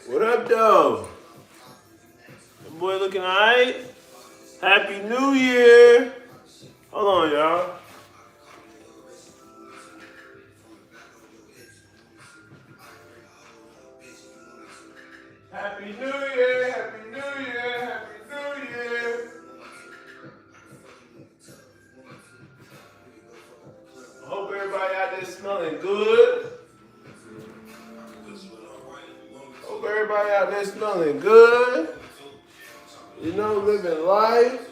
What up, though? That boy looking alright? Happy New Year! Hold on, y'all. Happy New Year! Happy New Year! Happy New Year! I hope everybody out there smelling good. Hope everybody out there smelling good. You know, living life.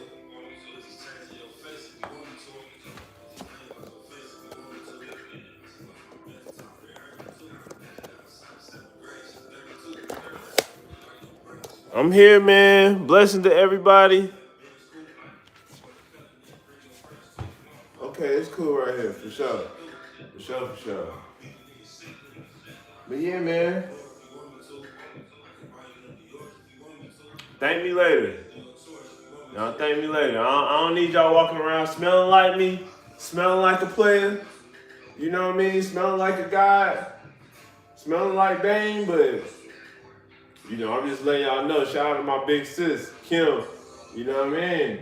I'm here, man. Blessing to everybody. Okay, it's cool right here, for sure. For sure, for sure. But yeah, man. Thank me later. Y'all thank me later. I don't need y'all walking around smelling like me, smelling like a player. You know what I mean? Smelling like a god, smelling like Bane, but you know, I'm just letting y'all know. Shout out to my big sis, Kim. You know what I mean?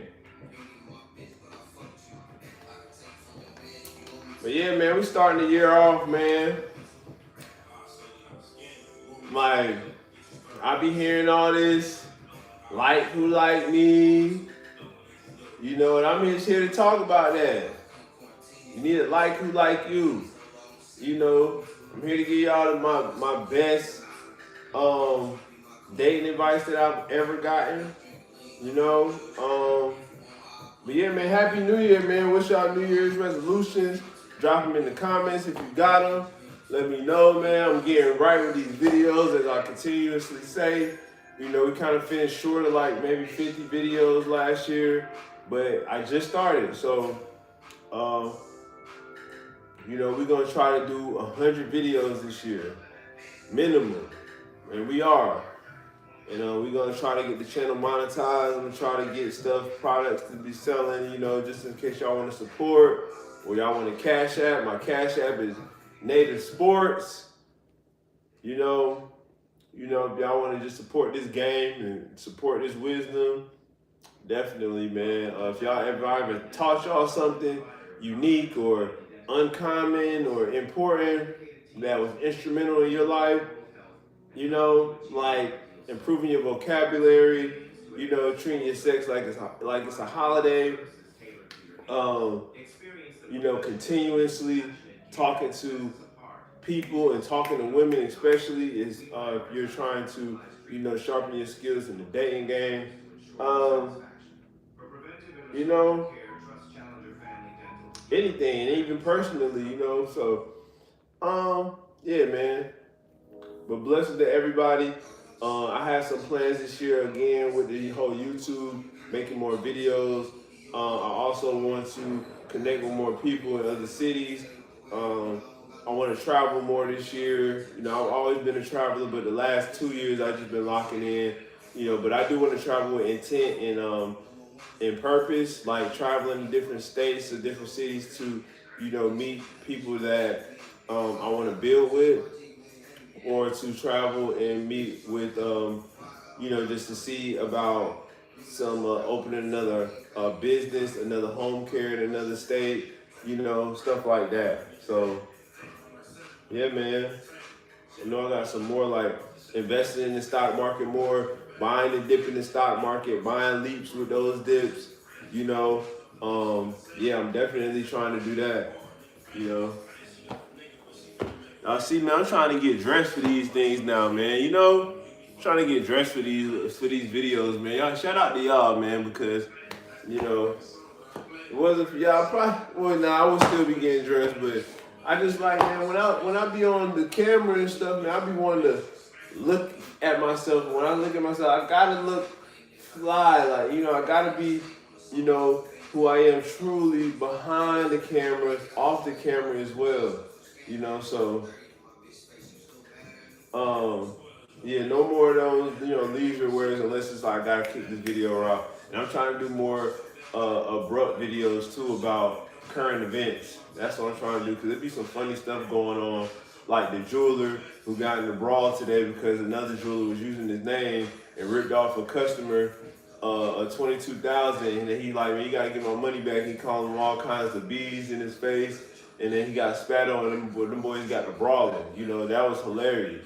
But yeah, man, we starting the year off, man. Like, I be hearing all this, like who like me. You know, and I'm just here to talk about that. You need a like who like you. You know, I'm here to give y'all my best dating advice that I've ever gotten. You know, but yeah, man, Happy New Year, man. What's y'all New Year's resolutions? Drop them in the comments if you got them. Let me know, man. I'm getting right with these videos, as I continuously say. You know, we kind of finished short of like maybe 50 videos last year, but I just started. So, you know, we're going to try to do 100 videos this year, minimum. And we are. You know, we're going to try to get the channel monetized. I'm going to try to get products to be selling, you know, just in case y'all want to support or y'all want to cash app. My cash app is Native Sports. You know, if y'all want to just support this game and support this wisdom, definitely, man. If I ever taught y'all something unique or uncommon or important that was instrumental in your life, you know, like improving your vocabulary, you know, treating your sex like it's a holiday, you know, continuously talking to people and talking to women, especially is if you're trying to, you know, sharpen your skills in the dating game. You know, anything, and even personally, you know. So, yeah, man. But blessings to everybody. I have some plans this year again with the whole YouTube, making more videos. I also want to connect with more people in other cities. I want to travel more this year. You know, I've always been a traveler, but the last 2 years I've just been locking in. You know, but I do want to travel with intent and in purpose, like traveling to different states or different cities to, you know, meet people that I want to build with, or to travel and meet with, you know, just to see about some opening another business, another home care in another state, you know, stuff like that. So, yeah, man. I know I got some more like investing in the stock market more, buying and dipping the stock market, buying leaps with those dips, you know. Yeah, I'm definitely trying to do that, you know. See, man, I'm trying to get dressed for these things now, man. You know, I'm trying to get dressed for these videos, man. Y'all, shout out to y'all, man, because you know, it wasn't for y'all. I would still be getting dressed, but I just like, man, when I be on the camera and stuff, man, I be wanting to look at myself. When I look at myself, I gotta look fly, like, you know, I gotta be, you know, who I am truly behind the camera, off the camera as well. You know, so yeah, no more of those, you know, leisure wears unless it's like I gotta kick this video out. And I'm trying to do more abrupt videos too about current events. That's what I'm trying to do, because there be some funny stuff going on like the jeweler who got in the brawl today because another jeweler was using his name and ripped off a customer a 22,000, and then he like, man, you gotta get my money back. He called him all kinds of B's in his face, and then he got spat on him, but them boys got the brawling. You know, that was hilarious.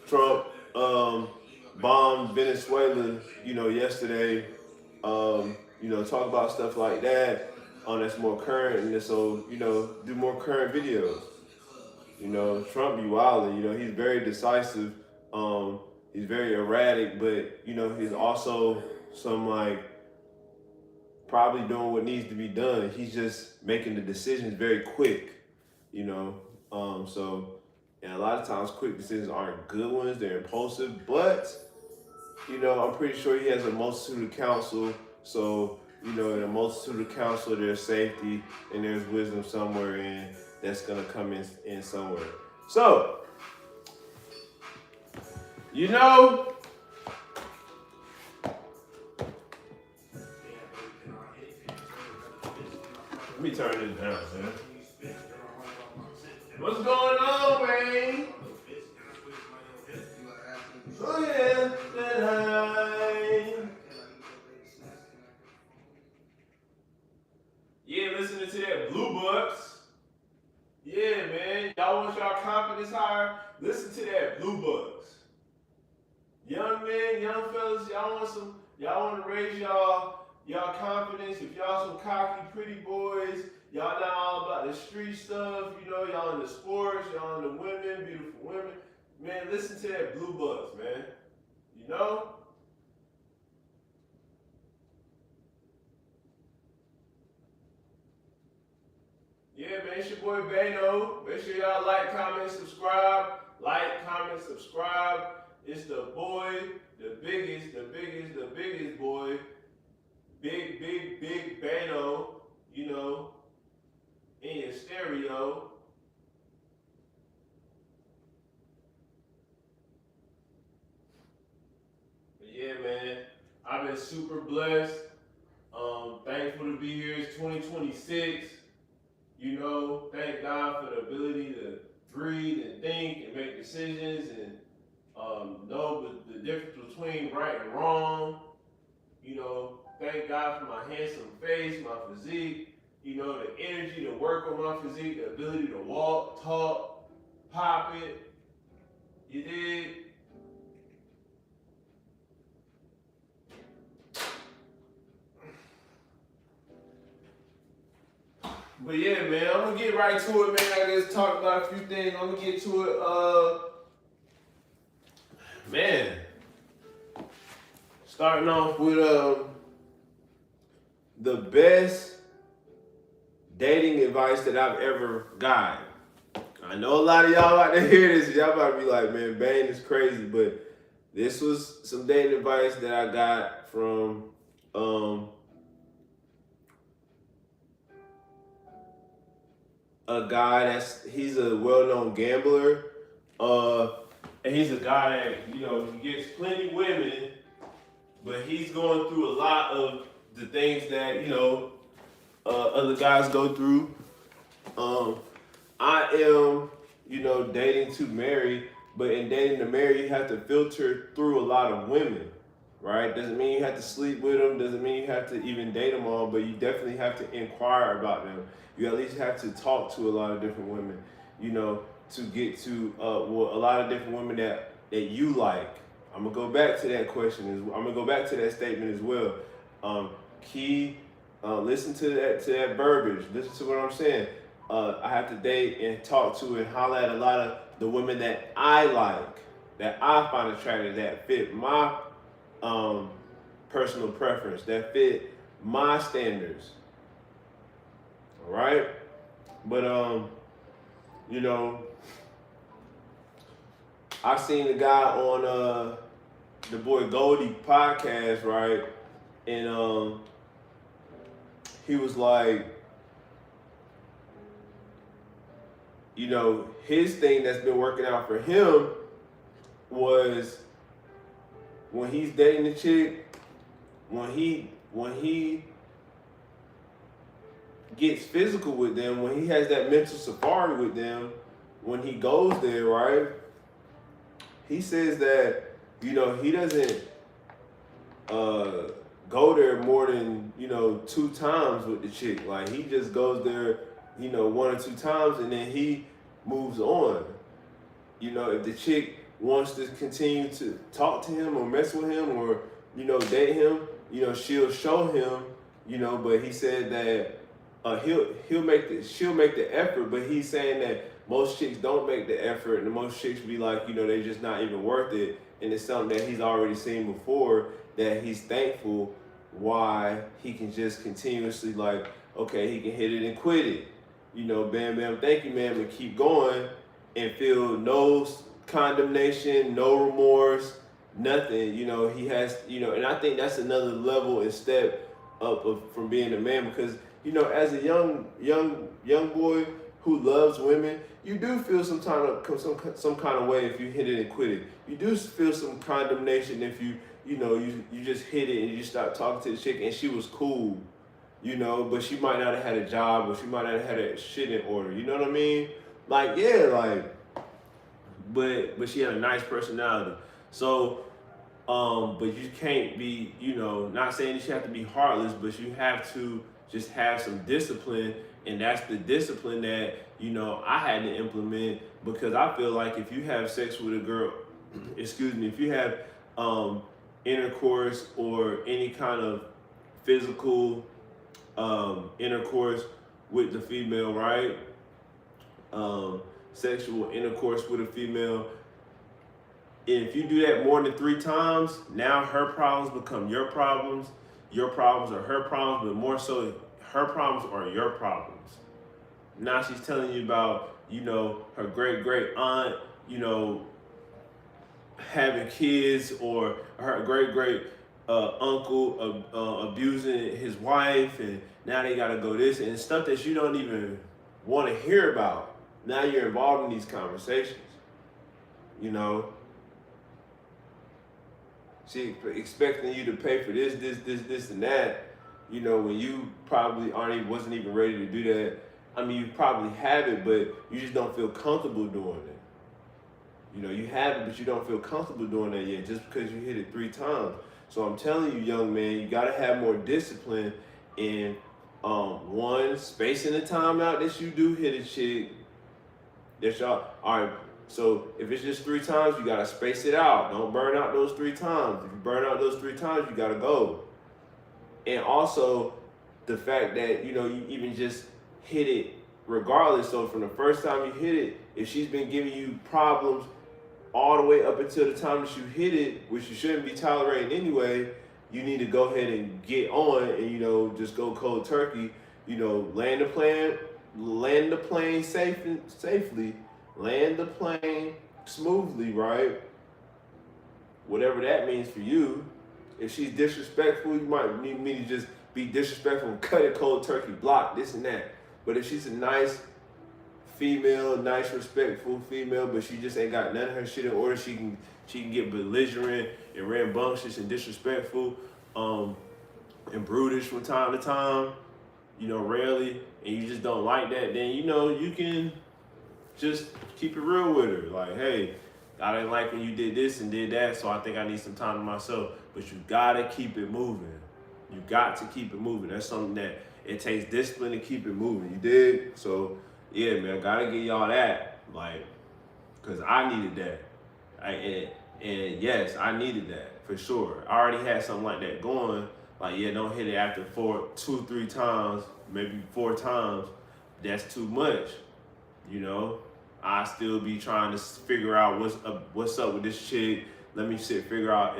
Trump bombed Venezuela, you know, yesterday. You know, talk about stuff like that that's more current, and so, you know, do more current videos. You know, Trump be wilding. You know, he's very decisive. He's very erratic, but, you know, he's also some like probably doing what needs to be done. He's just making the decisions very quick, you know. And a lot of times quick decisions aren't good ones, they're impulsive, but, you know, I'm pretty sure he has a multitude of counsel. So, you know, in a multitude of counsel, there's safety and there's wisdom somewhere in that's gonna come in somewhere. So, you know, let me turn this down, man. What's going on, man? Oh yeah, that high. Yeah, listening to that Blue Bucks. Yeah, man. Y'all want y'all confidence higher? Listen to that Blue Bucks. Young men, young fellas, y'all want to raise y'all confidence. If y'all some cocky, pretty boys, y'all not all about the street stuff, you know, y'all in the sports, y'all in the women, beautiful women. Man, listen to that Blue Bucks, man. You know? Yeah, man, it's your boy Bane O. Make sure y'all like, comment, subscribe. Like, comment, subscribe. It's the boy, the biggest boy. Big Bane O, you know, in your stereo. But yeah, man, I've been super blessed. Thankful to be here. It's 2026. You know, thank God for the ability to breathe and think and make decisions and know the difference between right and wrong. You know, thank God for my handsome face, my physique, you know, the energy to work on my physique, the ability to walk, talk, pop it. You dig? But yeah, man, I'm gonna get right to it, man. I just talked about a few things. I'm gonna get to it. Man, starting off with the best dating advice that I've ever gotten. I know a lot of y'all about to hear this. Y'all about to be like, man, Bane is crazy. But this was some dating advice that I got from a guy he's a well-known gambler. And he's a guy that, you know, he gets plenty women, but he's going through a lot of the things that, you know, other guys go through. I am, you know, dating to marry, but in dating to marry, you have to filter through a lot of women, right? Doesn't mean you have to sleep with them, doesn't mean you have to even date them all, but you definitely have to inquire about them. You at least have to talk to a lot of different women, you know, to get to a lot of different women that you like. I'm gonna go back to that question. I'm gonna go back to that statement as well. Listen to that verbiage. Listen to what I'm saying. I have to date and talk to and holler at a lot of the women that I like, that I find attractive, that fit my personal preference, that fit my standards. All right, but you know, I seen the guy on the boy Goldie podcast, right? And he was like, you know, his thing that's been working out for him was when he's dating a chick, when he gets physical with them, when he has that mental safari with them, when he goes there, right, he says that, you know, he doesn't go there more than, you know, 2 times with the chick. Like, he just goes there, you know, 1 or 2 times, and then he moves on. You know, if the chick wants to continue to talk to him or mess with him or, you know, date him, you know, she'll show him, you know, but he said that she'll make the effort, but he's saying that most chicks don't make the effort, and most chicks be like, you know, they're just not even worth it, and it's something that he's already seen before, that he's thankful why he can just continuously, like, okay, he can hit it and quit it, you know, bam, bam, thank you, ma'am, and keep going and feel no condemnation, no remorse, nothing, you know, he has, you know, and I think that's another level and step up from being a man, because, you know, as a young boy who loves women, you do feel some kind of way if you hit it and quit it. You do feel some condemnation if you just hit it and you stop talking to the chick and she was cool, you know, but she might not have had a job or she might not have had that shit in order. You know what I mean? Like, yeah, like, but she had a nice personality. So, but you can't be, you know, not saying that you have to be heartless, but you have to just have some discipline, and that's the discipline that, you know, I had to implement, because I feel like if you have sex with a girl, if you have intercourse or any kind of physical intercourse with the female, right? Sexual intercourse with a female. If you do that more than 3 times, now her problems become your problems are her problems, but more so her problems are your problems. Now she's telling you about, you know, her great aunt, you know, having kids, or her great uncle abusing his wife, and now they gotta go this, and stuff that you don't even want to hear about. Now you're involved in these conversations, you know. She expecting you to pay for this, and that, you know, when you probably wasn't even ready to do that. I mean, you probably have it, but you just don't feel comfortable doing it. You know, you have it, but you don't feel comfortable doing that yet, just because you hit it 3 times. So I'm telling you, young man, you gotta have more discipline in one, spacing the time out that you do hit a chick. That's y'all. All right. So if it's just 3 times, you gotta space it out. Don't burn out those 3 times. If you burn out those 3 times, you gotta go. And also the fact that, you know, you even just hit it regardless. So from the first time you hit it, if she's been giving you problems all the way up until the time that you hit it, which you shouldn't be tolerating anyway, you need to go ahead and get on and, you know, just go cold turkey. You know, land the plane safely. Land the plane smoothly, right? Whatever that means for you. If she's disrespectful, you might need me to just be disrespectful and cut it cold turkey, block, this and that. But if she's a nice female, nice, respectful female, but she just ain't got none of her shit in order, she can get belligerent and rambunctious and disrespectful, and brutish from time to time, you know, rarely, and you just don't like that, then, you know, you can just keep it real with her. Like, hey, I didn't like when you did this and did that, so I think I need some time to myself. But you gotta keep it moving. You got to keep it moving. That's something that it takes discipline to keep it moving. You dig? So, yeah, man, gotta get y'all that. Like, because I needed that. And yes, I needed that for sure. I already had something like that going. Like, yeah, don't hit it after 2, 3 times, maybe 4 times. That's too much, you know? I still be trying to figure out what's up with this chick. Let me figure out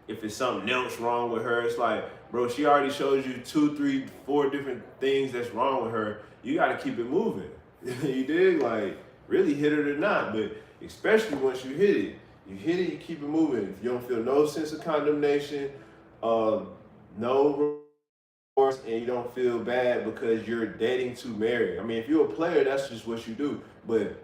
if it's something else wrong with her. It's like, bro, she already showed you 2, 3, 4 different things that's wrong with her. You gotta keep it moving. You dig? Like, really hit it or not, but especially once you hit it, you keep it moving. If you don't feel no sense of condemnation, no remorse, and you don't feel bad because you're dating to marry. I mean, if you're a player, that's just what you do. But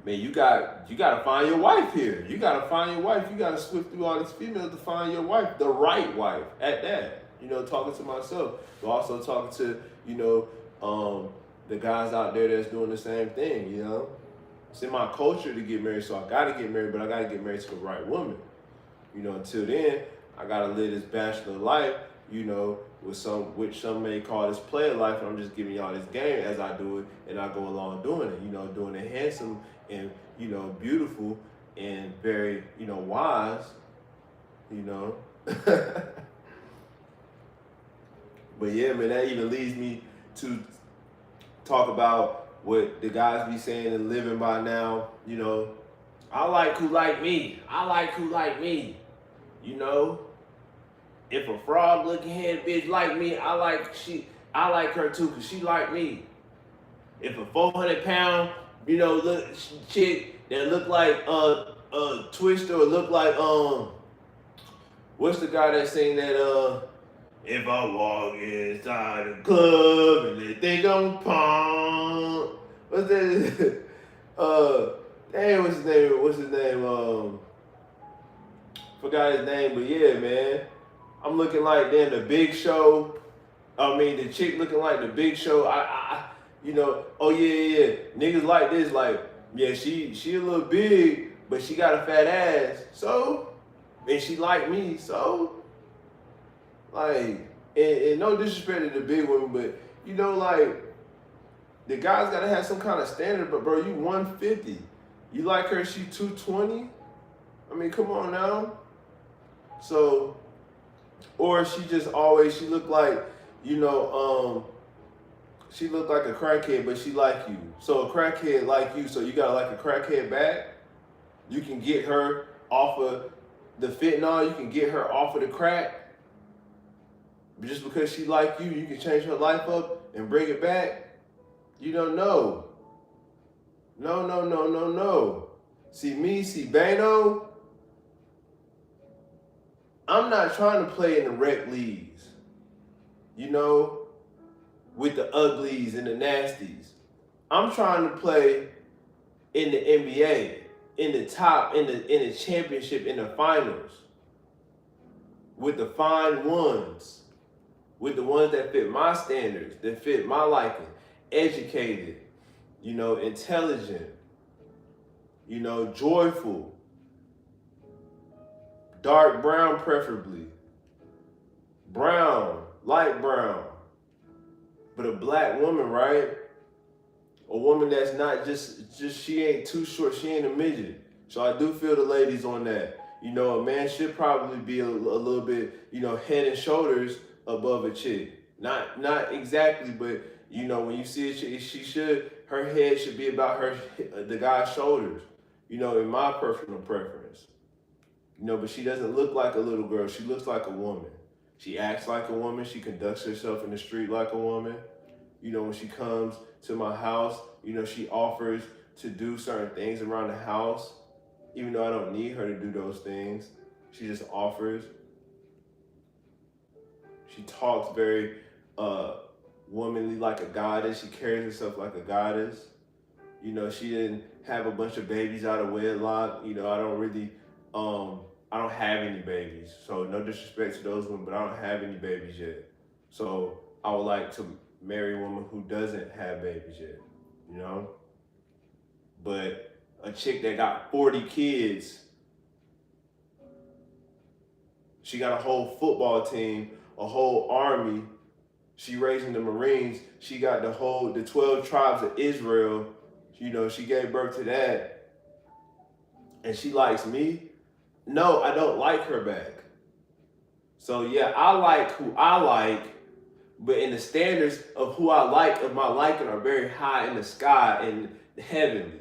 man, you gotta find your wife here. You gotta find your wife. You gotta swift through all these females to find your wife, the right wife at that. You know, talking to myself, but also talking to, you know, the guys out there that's doing the same thing, you know. It's in my culture to get married, so I gotta get married, but I gotta get married to the right woman. Until then, I gotta live this bachelor life, which some may call this player life, and I'm just giving y'all this game as I do it, and I go along doing it, doing it handsome and, beautiful and very, wise, But yeah, man, that even leads me to talk about what the guys be saying and living by now, I like who like me. I like who like me. If a frog looking head bitch like me, I like her too, cause she like me. If a 400-pound, chick that look like Twister or look like what's the guy that sing that if I walk inside the club and they think I'm punk. What's that? Dang, what's his name? Forgot his name, but yeah, man. I'm looking like then the Big Show. The chick looking like the Big Show. Oh yeah. Niggas like this, like, yeah, she a little big, but she got a fat ass. So, and she like me, so. Like, and no disrespect to the big women, but like, the guy's gotta have some kind of standard. But bro, you 150. You like her, she 220. Come on now. So, or she just always, she looked like, she looked like a crackhead, but she like you. So a crackhead like you, so you gotta like a crackhead back. You can get her off of the fentanyl, you can get her off of the crack. But just because she like you, you can change her life up and bring it back. No. No. See Bane O, I'm not trying to play in the rec leagues, with the uglies and the nasties. I'm trying to play in the NBA, in the top, in the championship, in the finals, with the fine ones. With the ones that fit my standards, that fit my liking, educated, intelligent, joyful, dark brown preferably, brown, light brown, but a black woman, right? A woman that's not just she ain't too short, she ain't a midget. So I do feel the ladies on that. A man should probably be a little bit, head and shoulders above a chick. Not exactly, but when you see a chick, her head should be about the guy's shoulders, in my personal preference. But she doesn't look like a little girl, she looks like a woman. She acts like a woman, she conducts herself in the street like a woman. When she comes to my house, she offers to do certain things around the house, even though I don't need her to do those things. She just offers. She talks very womanly, like a goddess. She carries herself like a goddess. She didn't have a bunch of babies out of wedlock. I don't really, I don't have any babies. So no disrespect to those women, but I don't have any babies yet. So I would like to marry a woman who doesn't have babies yet, But a chick that got 40 kids, she got a whole football team, a whole army. She raising the Marines. She got the 12 tribes of Israel. She gave birth to that. And she likes me. No, I don't like her back. So yeah, I like who I like, but in the standards of who I like, of my liking, are very high in the sky and heavenly.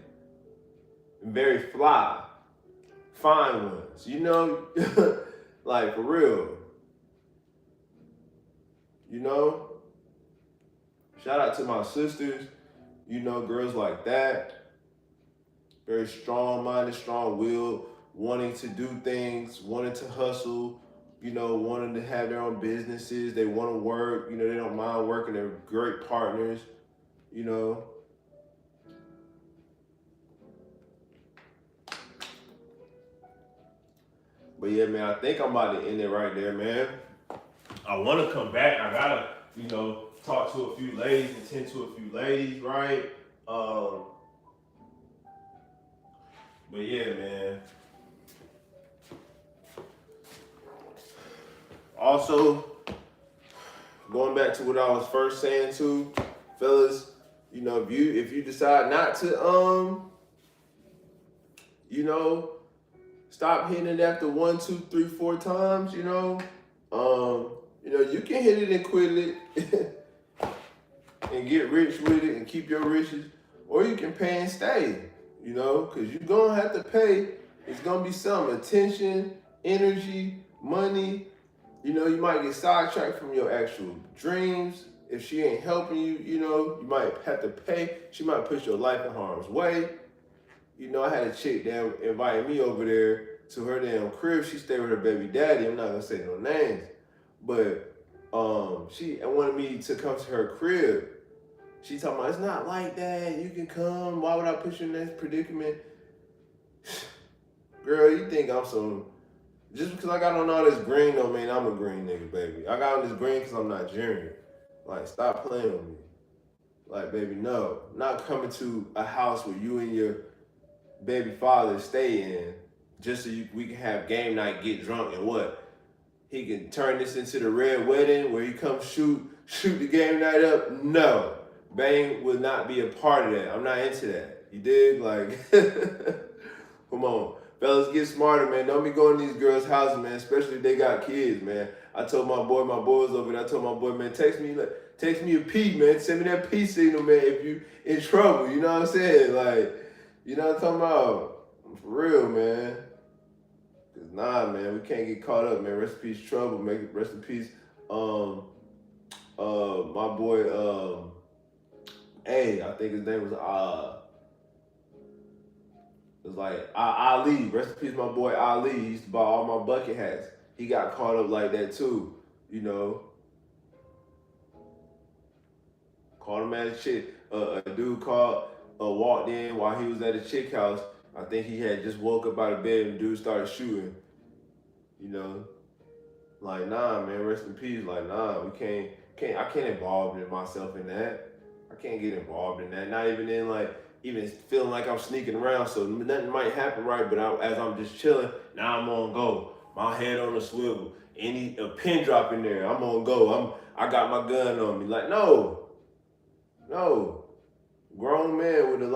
And very fly. Fine ones, like for real. Shout out to my sisters, girls like that. Very strong-minded, strong-willed, wanting to do things, wanting to hustle, wanting to have their own businesses. They want to work, they don't mind working. They're great partners, But yeah, man, I think I'm about to end it right there, man. I want to come back. I gotta, talk to a few ladies and tend to a few ladies, right? But yeah, man. Also, going back to what I was first saying too, fellas, you know, if you decide not to you know, stop hitting it after 1, 2, 3, 4 times, you know, you can hit it and quit it and get rich with it and keep your riches, or you can pay and stay, you know, because you're gonna have to pay. It's gonna be some attention, energy, money. You know, you might get sidetracked from your actual dreams. If she ain't helping you, you know, you might have to pay. She might put your life in harm's way. You know, I had a chick that invited me over there to her damn crib. She stayed with her baby daddy. I'm not gonna say no names, but she wanted me to come to her crib. She talking about, it's not like that. You can come. Why would I put you in this predicament? Girl, you think I'm some... Just because I got on all this green don't mean I'm a green nigga, baby. I got on this green because I'm Nigerian. Like, stop playing with me. Like, baby, no. I'm not coming to a house where you and your baby father stay in just so we can have game night, get drunk, and what? He can turn this into the red wedding where he comes shoot the game night up? No. Bane will not be a part of that. I'm not into that. You dig? Like, come on. Fellas, get smarter, man. Don't be going to these girls' houses, man, especially if they got kids, man. I told my boy was over there, I told my boy, man, text me a P, man. Send me that P signal, man, if you in trouble. You know what I'm saying? Like, you know what I'm talking about? For real, man. Cause nah, man, we can't get caught up, man. Rest in peace, Trouble. Rest in peace, my boy, I think his name was it was like Ali. Rest in peace, my boy Ali. He used to buy all my bucket hats. He got caught up like that too, you know. Called him at a chick. A dude walked in while he was at a chick house. I think he had just woke up out of bed and dude started shooting. You know, like, nah, man, rest in peace. Like, nah, I can't involve myself in that. I can't get involved in that. Not even in even feeling like I'm sneaking around, so nothing might happen, right? But as I'm just chilling, now I'm on go. My head on the swivel. A pin drop in there, I'm on go. I got my gun on me. Like, no. Grown man with a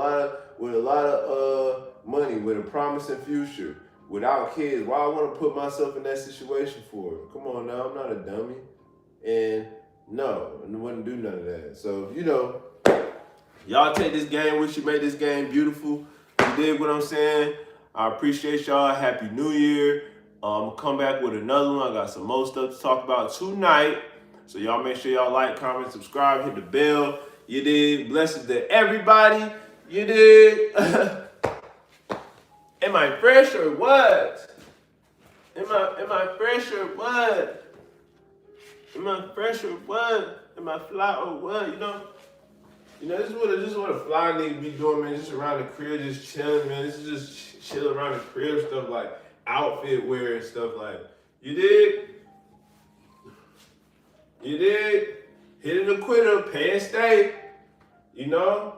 lot of money, with a promising future, without kids. Why I want to put myself in that situation for? Come on now, I'm not a dummy. And no, I wouldn't do none of that. So, you know, y'all take this game with you, make this game beautiful. You dig what I'm saying? I appreciate y'all. Happy New Year. I'm gonna come back with another one. I got some more stuff to talk about tonight. So y'all make sure y'all like, comment, subscribe, hit the bell. You dig? Blessings to everybody. You dig? Am I fresh or what? Am I fresh or what? Am I fresh or what? Am I fly or what? You know, this is what a fly nigga be doing, man. Just around the crib, just chilling, man. This is just chill around the crib, stuff like outfit wear and stuff like. You dig? You dig? Hit it or quit it, pay and stay. You know?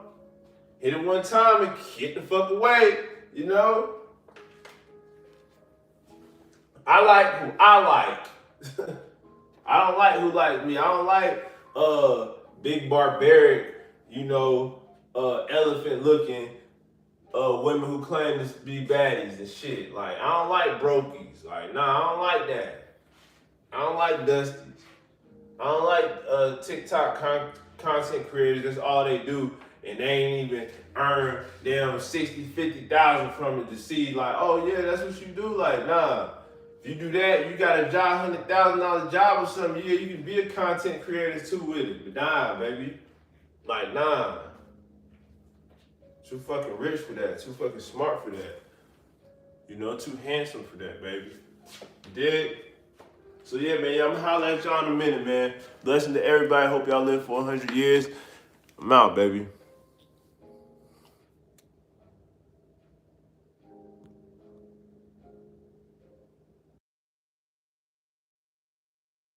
Hit it one time and get the fuck away. You know? I like who I like. I don't like who like me. I don't like big barbaric, you know, elephant looking women who claim to be baddies and shit. Like, I don't like brokies. Like, nah, I don't like that. I don't like dusties. I don't like TikTok content creators. That's all they do, and they ain't even earn damn 60, 50,000 from it to see like, oh yeah, that's what you do. Like, nah. If you do that, you got a job, $100,000 job or something, yeah, you can be a content creator too with it. But nah, baby. Like, nah. Too fucking rich for that. Too fucking smart for that. You know, too handsome for that, baby. You dig? So yeah, man, I'm gonna holler at y'all in a minute, man. Blessing to everybody. Hope y'all live for 100 years. I'm out, baby.